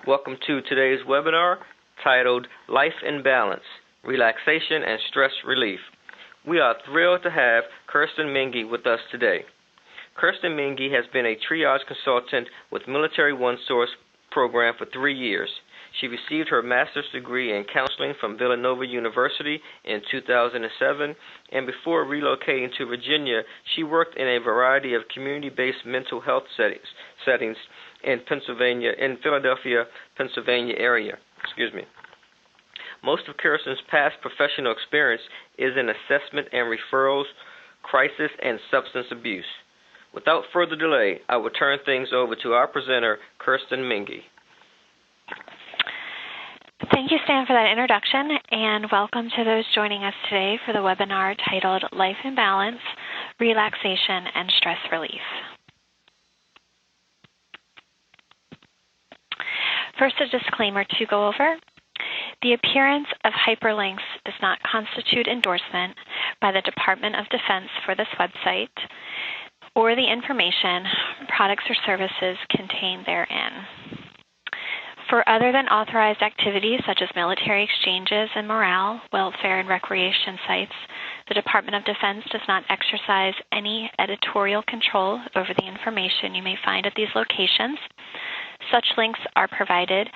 Welcome to today's webinar titled Life in Balance, Relaxation and Stress Relief. We are thrilled to have Kirsten Menge with us today. Kirsten Menge has been a triage consultant with Military OneSource program for 3 years. She received her master's degree in counseling from Villanova University in 2007, and before relocating to Virginia, she worked in a variety of community-based mental health settings in Philadelphia, Pennsylvania area. Most of Kirsten's past professional experience is in assessment and referrals, crisis, and substance abuse. Without further delay, I will turn things over to our presenter, Kirsten Menge. Thank you, Stan, for that introduction, and welcome to those joining us today for the webinar titled Life in Balance, Relaxation and Stress Relief. First, a disclaimer to go over. The appearance of hyperlinks does not constitute endorsement by the Department of Defense for this website or the information, products, or services contained therein. For other than authorized activities such as military exchanges and morale, welfare, and recreation sites, the Department of Defense does not exercise any editorial control over the information you may find at these locations. Such links are provided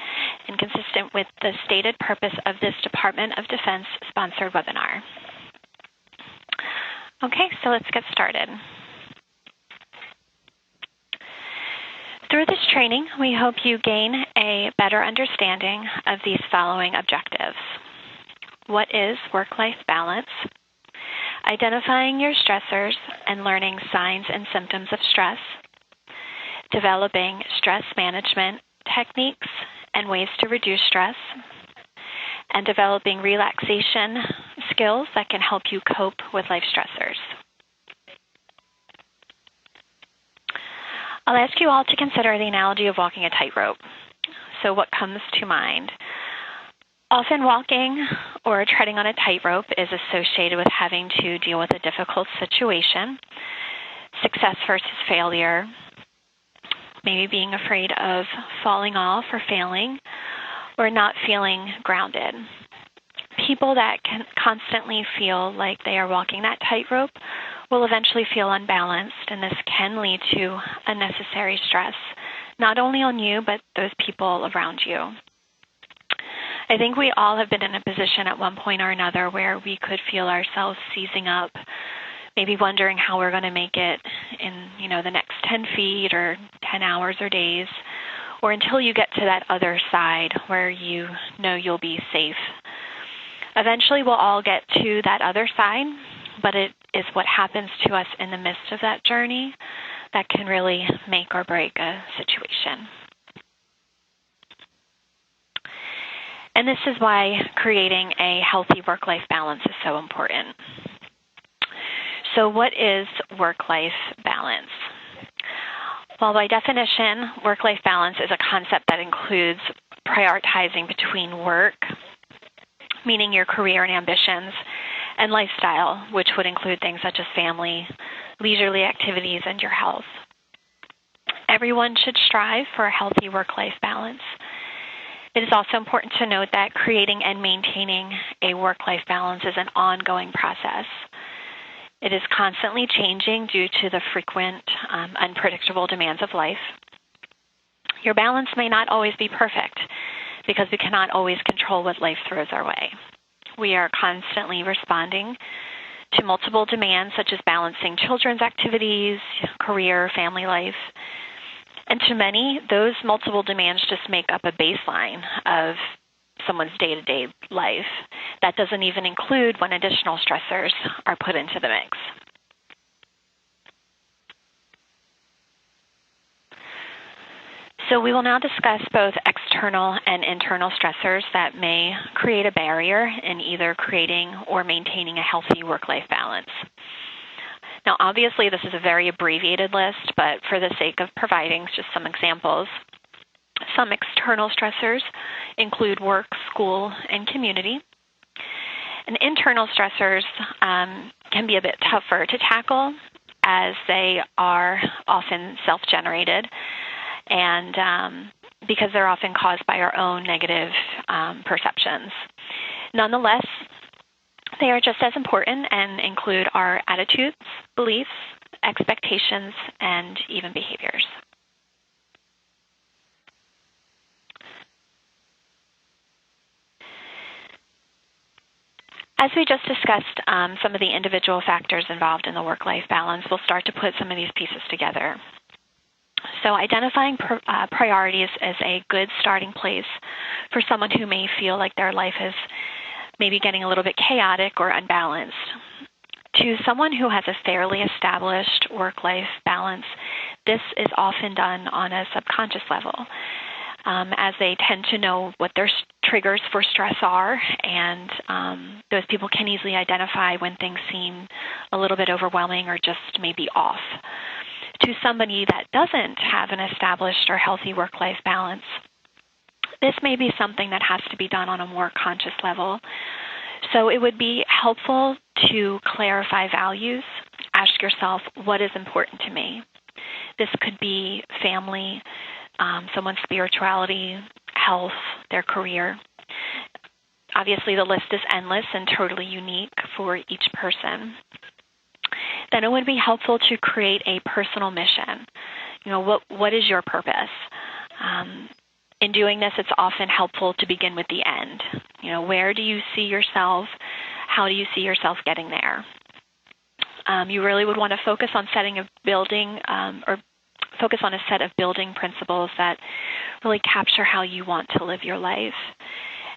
and consistent with the stated purpose of this Department of Defense sponsored webinar. Okay, so let's get started. Through this training, we hope you gain a better understanding of these following objectives. What is work-life balance? Identifying your stressors and learning signs and symptoms of stress. Developing stress management techniques and ways to reduce stress. And developing relaxation skills that can help you cope with life stressors. I'll ask you all to consider the analogy of walking a tightrope. So what comes to mind? Often walking or treading on a tightrope is associated with having to deal with a difficult situation, success versus failure, maybe being afraid of falling off or failing, or not feeling grounded. People that can constantly feel like they are walking that tightrope will eventually feel unbalanced, and this can lead to unnecessary stress, not only on you, but those people around you. I think we all have been in a position at one point or another where we could feel ourselves seizing up, maybe wondering how we're going to make it in, the next 10 feet or 10 hours or days, or until you get to that other side where you know you'll be safe. Eventually, we'll all get to that other side, but it is what happens to us in the midst of that journey that can really make or break a situation. And this is why creating a healthy work-life balance is so important. So what is work-life balance? Well, by definition, work-life balance is a concept that includes prioritizing between work, meaning your career and ambitions, and lifestyle, which would include things such as family, leisurely activities, and your health. Everyone should strive for a healthy work-life balance. It is also important to note that creating and maintaining a work-life balance is an ongoing process. It is constantly changing due to the frequent, unpredictable demands of life. Your balance may not always be perfect because we cannot always control what life throws our way. We are constantly responding to multiple demands, such as balancing children's activities, career, family life. And to many, those multiple demands just make up a baseline of someone's day-to-day life. That doesn't even include when additional stressors are put into the mix. So we will now discuss both external and internal stressors that may create a barrier in either creating or maintaining a healthy work-life balance. Now, obviously, this is a very abbreviated list, but for the sake of providing just some examples, some external stressors include work, school, and community. And internal stressors can be a bit tougher to tackle as they are often self-generated and because they're often caused by our own negative perceptions. Nonetheless, they are just as important and include our attitudes, beliefs, expectations, and even behaviors. As we just discussed some of the individual factors involved in the work-life balance, we'll start to put some of these pieces together. So identifying priorities is a good starting place for someone who may feel like their life is maybe getting a little bit chaotic or unbalanced. To someone who has a fairly established work-life balance, this is often done on a subconscious level, as they tend to know what their triggers for stress are, and those people can easily identify when things seem a little bit overwhelming or just maybe off. To somebody that doesn't have an established or healthy work-life balance, this may be something that has to be done on a more conscious level. So it would be helpful to clarify values. Ask yourself, what is important to me? This could be family, someone's spirituality, health, their career. Obviously, the list is endless and totally unique for each person. Then it would be helpful to create a personal mission. What is your purpose? In doing this, it's often helpful to begin with the end. Where do you see yourself? How do you see yourself getting there? You really would want to focus on focus on a set of building principles that really capture how you want to live your life.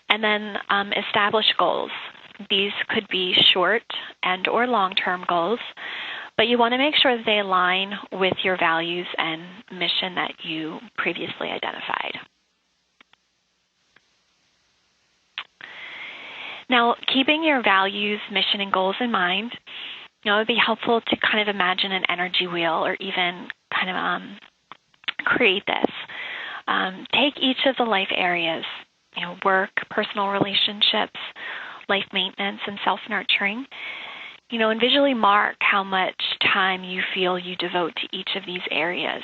And then establish goals. These could be short and or long-term goals, but you want to make sure that they align with your values and mission that you previously identified. Now, keeping your values, mission, and goals in mind, it would be helpful to kind of imagine an energy wheel or even kind of create this. Take each of the life areas, work, personal relationships, life maintenance, and self-nurturing, and visually mark how much time you feel you devote to each of these areas.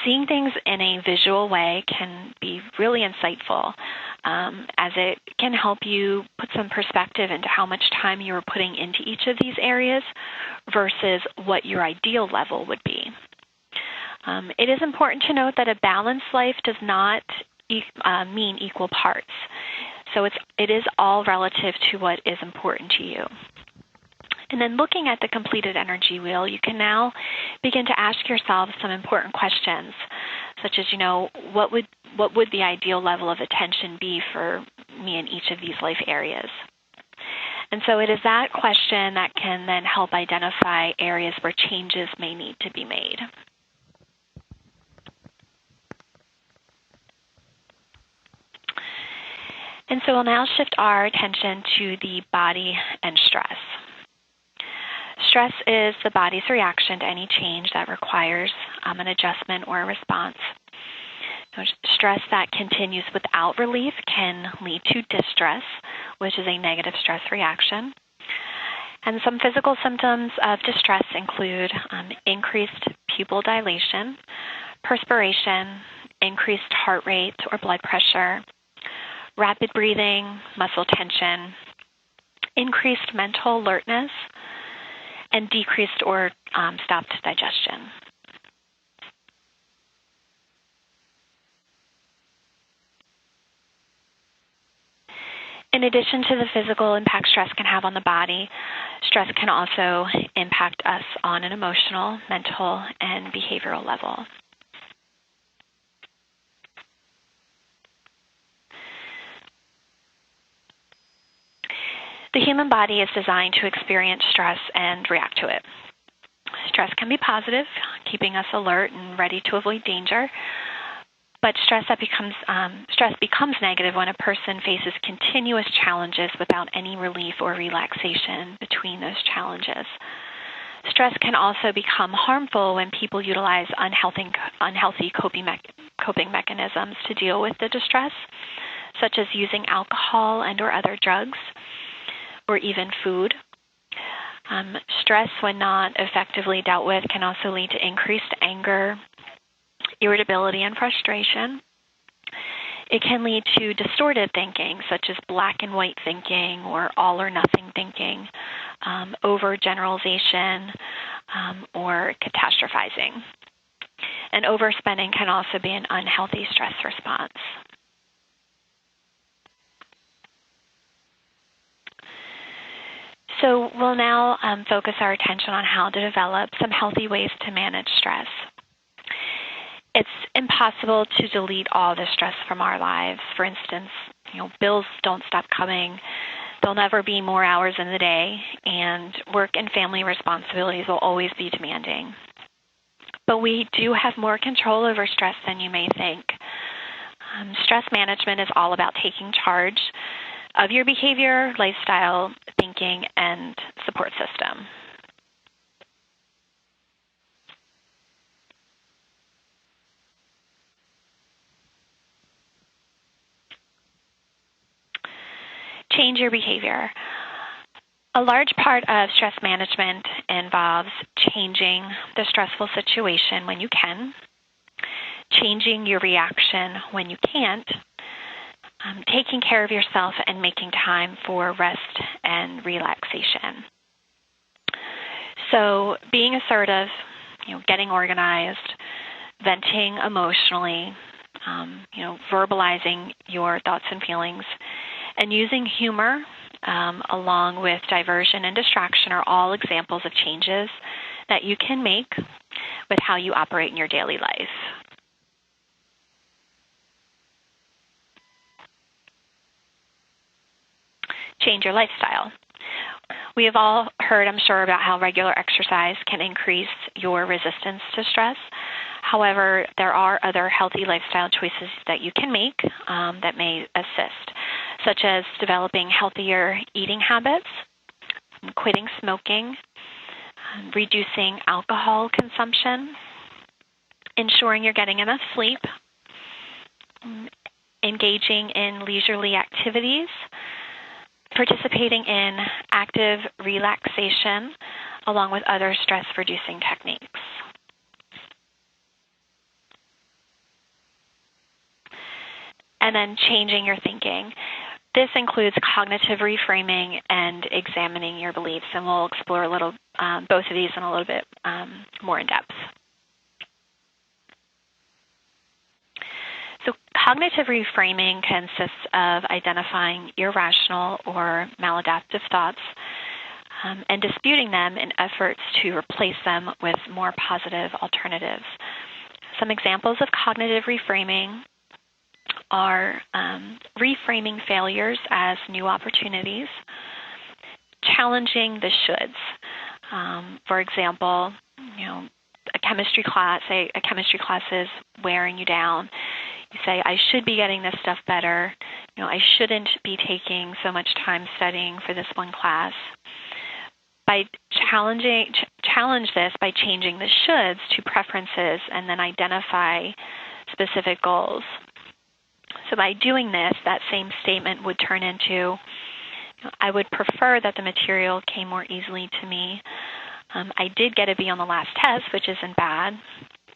Seeing things in a visual way can be really insightful, as it can help you put some perspective into how much time you are putting into each of these areas versus what your ideal level would be. It is important to note that a balanced life does not mean equal parts. So it is all relative to what is important to you. And then looking at the completed energy wheel, you can now begin to ask yourself some important questions, such as, what would the ideal level of attention be for me in each of these life areas? And so it is that question that can then help identify areas where changes may need to be made. And so we'll now shift our attention to the body and stress. Stress is the body's reaction to any change that requires an adjustment or a response. Stress that continues without relief can lead to distress, which is a negative stress reaction. And some physical symptoms of distress include increased pupil dilation, perspiration, increased heart rate or blood pressure, rapid breathing, muscle tension, increased mental alertness, and decreased or stopped digestion. In addition to the physical impact stress can have on the body, stress can also impact us on an emotional, mental, and behavioral level. The human body is designed to experience stress and react to it. Stress can be positive, keeping us alert and ready to avoid danger. But stress becomes negative when a person faces continuous challenges without any relief or relaxation between those challenges. Stress can also become harmful when people utilize unhealthy coping mechanisms to deal with the distress, such as using alcohol and or other drugs, or even food. Stress, when not effectively dealt with, can also lead to increased anger, irritability and frustration. It can lead to distorted thinking, such as black and white thinking or all or nothing thinking, overgeneralization, or catastrophizing. And overspending can also be an unhealthy stress response. So we'll now focus our attention on how to develop some healthy ways to manage stress. It's impossible to delete all the stress from our lives. For instance, bills don't stop coming. There'll never be more hours in the day, and work and family responsibilities will always be demanding. But we do have more control over stress than you may think. Stress management is all about taking charge of your behavior, lifestyle, thinking, and support system. Change your behavior. A large part of stress management involves changing the stressful situation when you can, changing your reaction when you can't, taking care of yourself, and making time for rest and relaxation. So being assertive, getting organized, venting emotionally, verbalizing your thoughts and feelings, and using humor along with diversion and distraction are all examples of changes that you can make with how you operate in your daily life. Change your lifestyle. We have all heard, I'm sure, about how regular exercise can increase your resistance to stress. However, there are other healthy lifestyle choices that you can make that may assist, such as developing healthier eating habits, quitting smoking, reducing alcohol consumption, ensuring you're getting enough sleep, engaging in leisurely activities, participating in active relaxation, along with other stress-reducing techniques. And then changing your thinking. This includes cognitive reframing and examining your beliefs, and we'll explore both of these in a little bit more in depth. So cognitive reframing consists of identifying irrational or maladaptive thoughts and disputing them in efforts to replace them with more positive alternatives. Some examples of cognitive reframing are reframing failures as new opportunities, challenging the shoulds. For example, a chemistry class is wearing you down. You say, I should be getting this stuff better. I shouldn't be taking so much time studying for this one class. By challenge this by changing the shoulds to preferences and then identify specific goals. So by doing this, that same statement would turn into, I would prefer that the material came more easily to me. I did get a B on the last test, which isn't bad.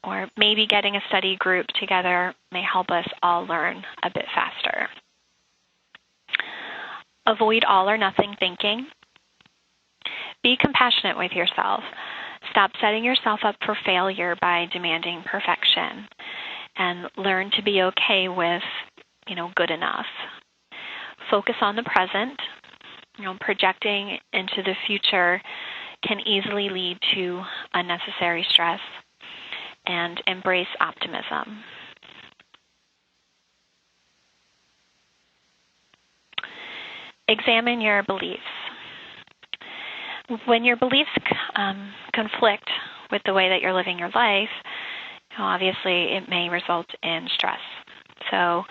Or maybe getting a study group together may help us all learn a bit faster. Avoid all or nothing thinking. Be compassionate with yourself. Stop setting yourself up for failure by demanding perfection. And learn to be okay with, good enough. Focus on the present. Projecting into the future can easily lead to unnecessary stress. And embrace optimism. Examine your beliefs. When your beliefs conflict with the way that you're living your life, obviously it may result in stress. So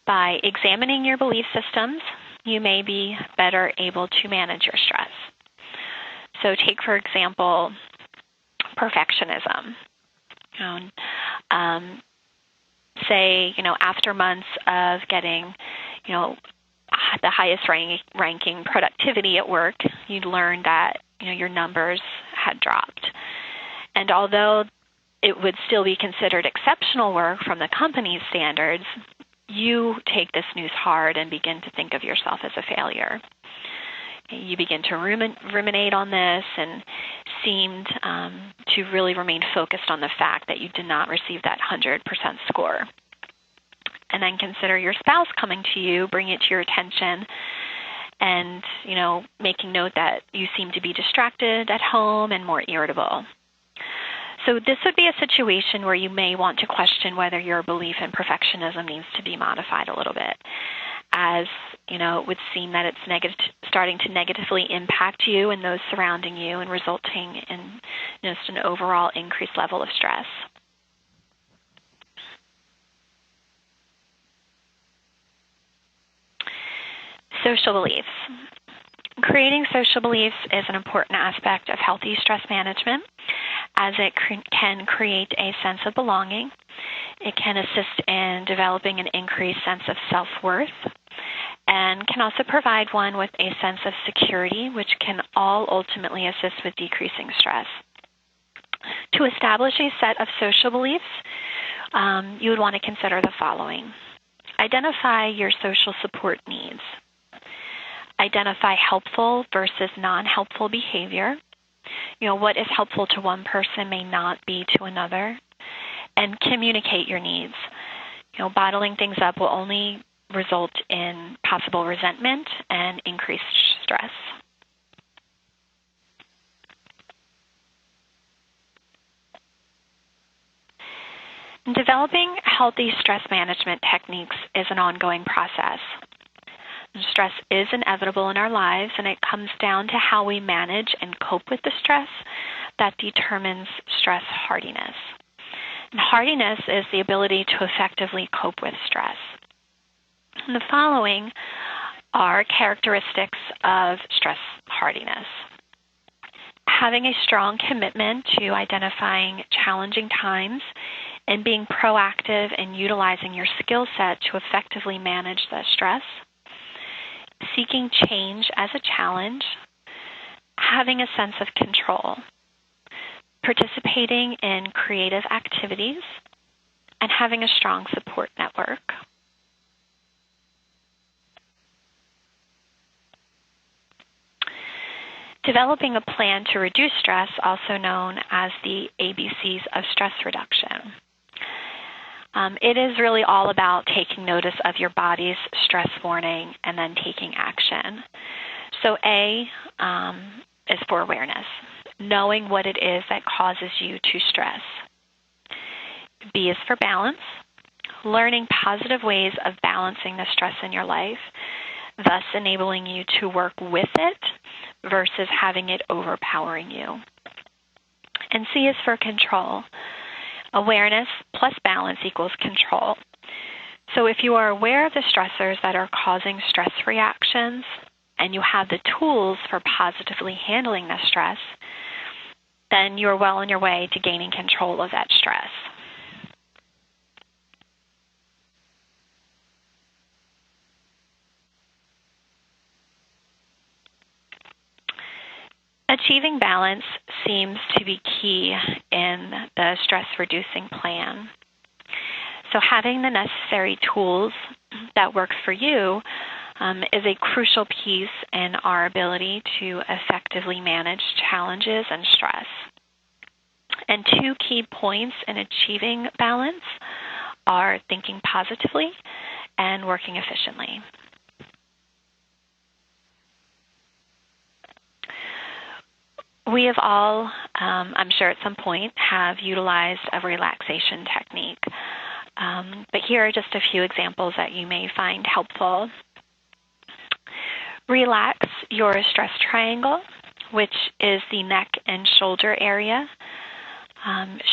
by examining your belief systems, you may be better able to manage your stress. So take, for example, perfectionism. Say, after months of getting, the highest ranking productivity at work, you'd learn that, your numbers had dropped. And although it would still be considered exceptional work from the company's standards, you take this news hard and begin to think of yourself as a failure. You begin to ruminate on this and seemed to really remain focused on the fact that you did not receive that 100% score. And then consider your spouse coming to you, bring it to your attention, and, making note that you seem to be distracted at home and more irritable. So this would be a situation where you may want to question whether your belief in perfectionism needs to be modified a little bit, as, it would seem that it's starting to negatively impact you and those surrounding you and resulting in just an overall increased level of stress. Social beliefs. Creating social beliefs is an important aspect of healthy stress management, as it can create a sense of belonging. It can assist in developing an increased sense of self-worth, and can also provide one with a sense of security, which can all ultimately assist with decreasing stress. To establish a set of social beliefs, you would want to consider the following. Identify your social support needs. Identify helpful versus non-helpful behavior. What is helpful to one person may not be to another. And communicate your needs. Bottling things up will only result in possible resentment and increased stress. Developing healthy stress management techniques is an ongoing process. Stress is inevitable in our lives, and it comes down to how we manage and cope with the stress that determines stress hardiness. And hardiness is the ability to effectively cope with stress. And the following are characteristics of stress hardiness. Having a strong commitment to identifying challenging times and being proactive in utilizing your skill set to effectively manage the stress. Seeking change as a challenge. Having a sense of control. Participating in creative activities. And having a strong support network. Developing a plan to reduce stress, also known as the ABCs of stress reduction. It is really all about taking notice of your body's stress warning and then taking action. So A is for awareness, knowing what it is that causes you to stress. B is for balance, learning positive ways of balancing the stress in your life, thus enabling you to work with it versus having it overpowering you. And C is for control. Awareness plus balance equals control. So if you are aware of the stressors that are causing stress reactions and you have the tools for positively handling the stress, then you are well on your way to gaining control of that stress. Achieving balance seems to be key in the stress-reducing plan. So having the necessary tools that work for you is a crucial piece in our ability to effectively manage challenges and stress. And two key points in achieving balance are thinking positively and working efficiently. We have all, I'm sure at some point, have utilized a relaxation technique. But here are just a few examples that you may find helpful. Relax your stress triangle, which is the neck and shoulder area.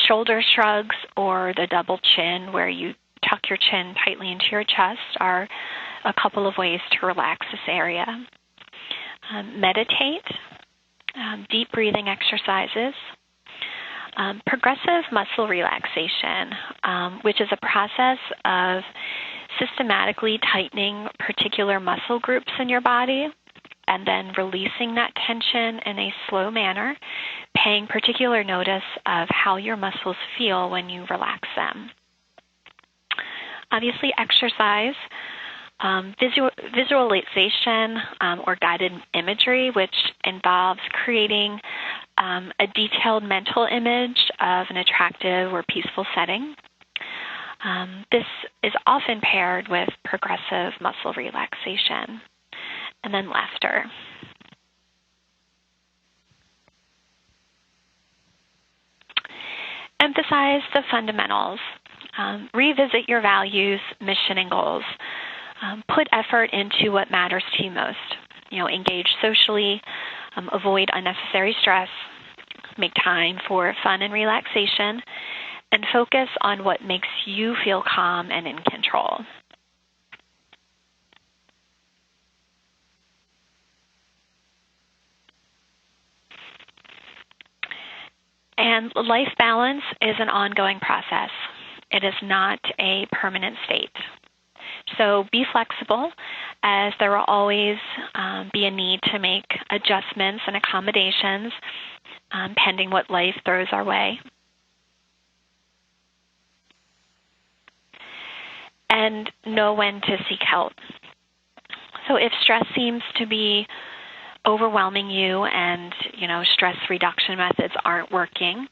Shoulder shrugs or the double chin, where you tuck your chin tightly into your chest, are a couple of ways to relax this area. Meditate. Deep breathing exercises, progressive muscle relaxation, which is a process of systematically tightening particular muscle groups in your body and then releasing that tension in a slow manner, paying particular notice of how your muscles feel when you relax them. Obviously, exercise, visualization or guided imagery, which involves creating a detailed mental image of an attractive or peaceful setting. This is often paired with progressive muscle relaxation. And then laughter. Emphasize the fundamentals. Revisit your values, mission, and goals. Put effort into what matters to you most. Engage socially, avoid unnecessary stress, make time for fun and relaxation, and focus on what makes you feel calm and in control. And life balance is an ongoing process. It is not a permanent state. So be flexible, as there will always be a need to make adjustments and accommodations pending what life throws our way. And know when to seek help. So if stress seems to be overwhelming you and, stress reduction methods aren't working,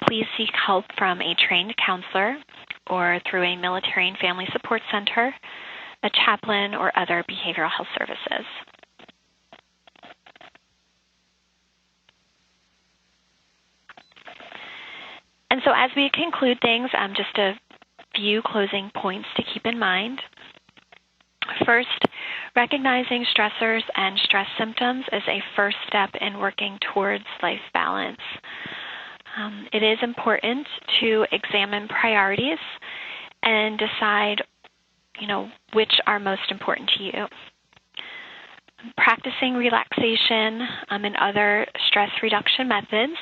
please seek help from a trained counselor or through a military and family support center, a chaplain, or other behavioral health services. And so as we conclude things, just a few closing points to keep in mind. First, recognizing stressors and stress symptoms is a first step in working towards life balance. It is important to examine priorities and decide, which are most important to you. Practicing relaxation and other stress reduction methods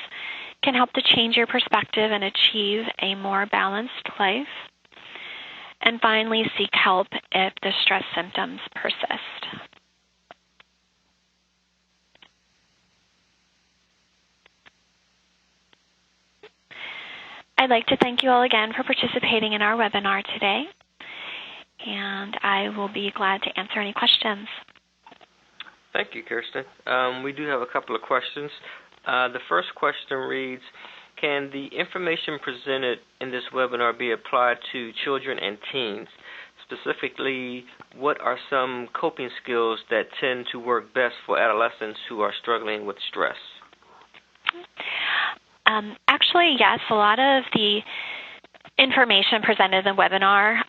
can help to change your perspective and achieve a more balanced life. And finally, seek help if the stress symptoms persist. I'd like to thank you all again for participating in our webinar today, and I will be glad to answer any questions. Thank you, Kirsten. We do have a couple of questions. The first question reads, can the information presented in this webinar be applied to children and teens? Specifically, what are some coping skills that tend to work best for adolescents who are struggling with stress? Actually, yes. A lot of the information presented in the webinar,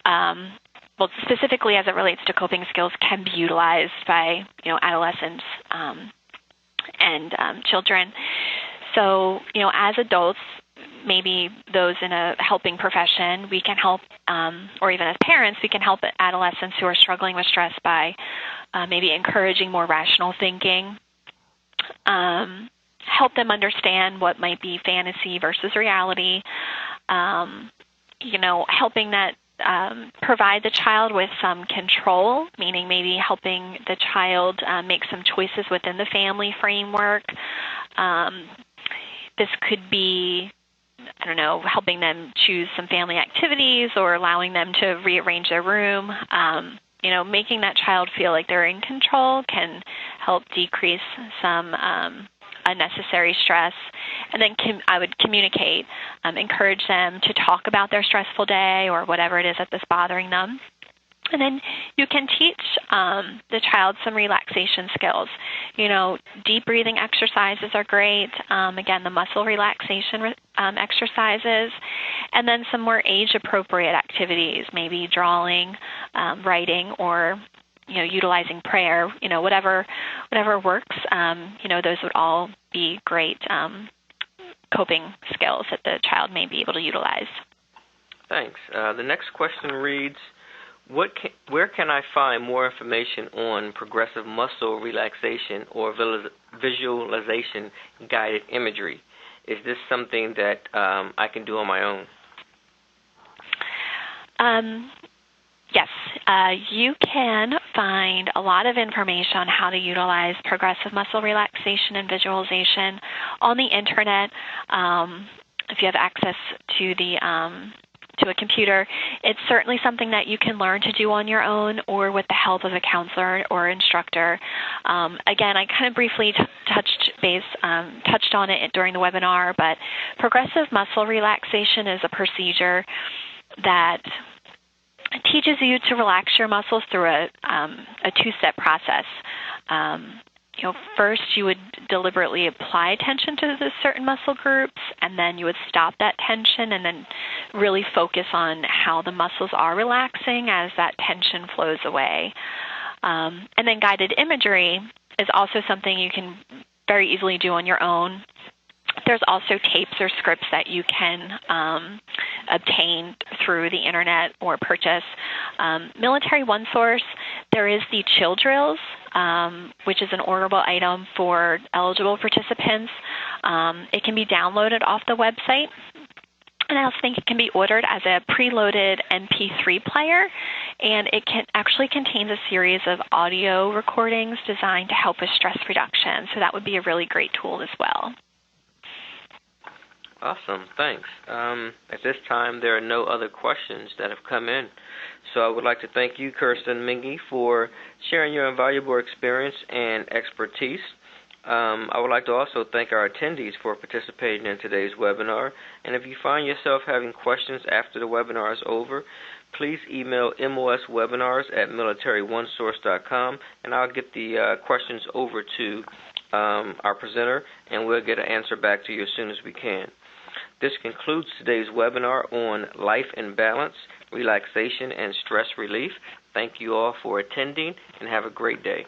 specifically as it relates to coping skills, can be utilized by adolescents and children. So, as adults, maybe those in a helping profession, we can help, or even as parents, we can help adolescents who are struggling with stress by maybe encouraging more rational thinking, help them understand what might be fantasy versus reality, helping that provide the child with some control, meaning maybe helping the child make some choices within the family framework. This could be, helping them choose some family activities or allowing them to rearrange their room. Making that child feel like they're in control can help decrease some unnecessary stress. And then I would communicate, encourage them to talk about their stressful day or whatever it is that's bothering them. And then you can teach the child some relaxation skills. Deep breathing exercises are great. Again, the muscle relaxation exercises. And then some more age-appropriate activities, maybe drawing, writing, or utilizing prayer. Whatever works. Those would all be great coping skills that the child may be able to utilize. Thanks. The next question reads, where can I find more information on progressive muscle relaxation or visualization guided imagery? Is this something that I can do on my own? Yes. You can find a lot of information on how to utilize progressive muscle relaxation and visualization on the internet. If you have access to a computer, it's certainly something that you can learn to do on your own or with the help of a counselor or instructor. Again, I kind of briefly touched on it during the webinar, but progressive muscle relaxation is a procedure that teaches you to relax your muscles through a two-step process. First you would deliberately apply tension to the certain muscle groups, and then you would stop that tension and then really focus on how the muscles are relaxing as that tension flows away. And then guided imagery is also something you can very easily do on your own. There's also tapes or scripts that you can obtain through the internet or purchase. Military One Source, there is the chill drills, which is an orderable item for eligible participants. It can be downloaded off the website. And I also think it can be ordered as a preloaded MP3 player, and it actually contains a series of audio recordings designed to help with stress reduction. So that would be a really great tool as well. Awesome, thanks. At this time, there are no other questions that have come in. So I would like to thank you, Kirsten Menge, for sharing your invaluable experience and expertise. I would like to also thank our attendees for participating in today's webinar. And if you find yourself having questions after the webinar is over, please email moswebinars@militaryonesource.com, and I'll get the questions over to our presenter, and we'll get an answer back to you as soon as we can. This concludes today's webinar on life in balance, relaxation, and stress relief. Thank you all for attending, and have a great day.